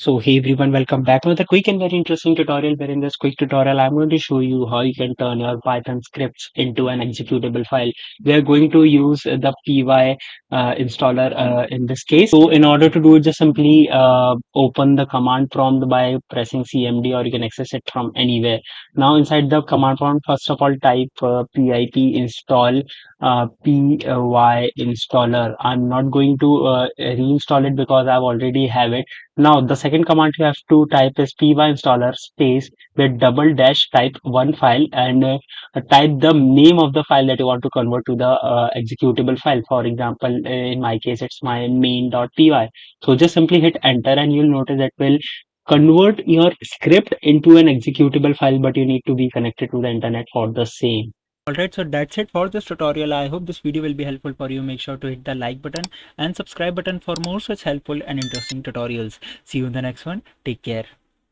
So hey everyone, welcome back to another quick and very interesting tutorial where in this quick tutorial I'm going to show you how you can turn your Python scripts into an executable file. We are going to use the PyInstaller in this case. So in order to do it, just simply open the command prompt by pressing CMD, or you can access it from anywhere. Now inside the command prompt, first of all type pip install PyInstaller. I'm not going to reinstall it because I've already have it. Now, the second command you have to type is PyInstaller space with double dash type one file and type the name of the file that you want to convert to the executable file. For example, in my case, it's my main.py. So just simply hit enter and you'll notice that will convert your script into an executable file, but you need to be connected to the internet for the same. Alright, so that's it for this tutorial. I hope this video will be helpful for you. Make sure to hit the like button and subscribe button for more such helpful and interesting tutorials. See you in the next one. Take care.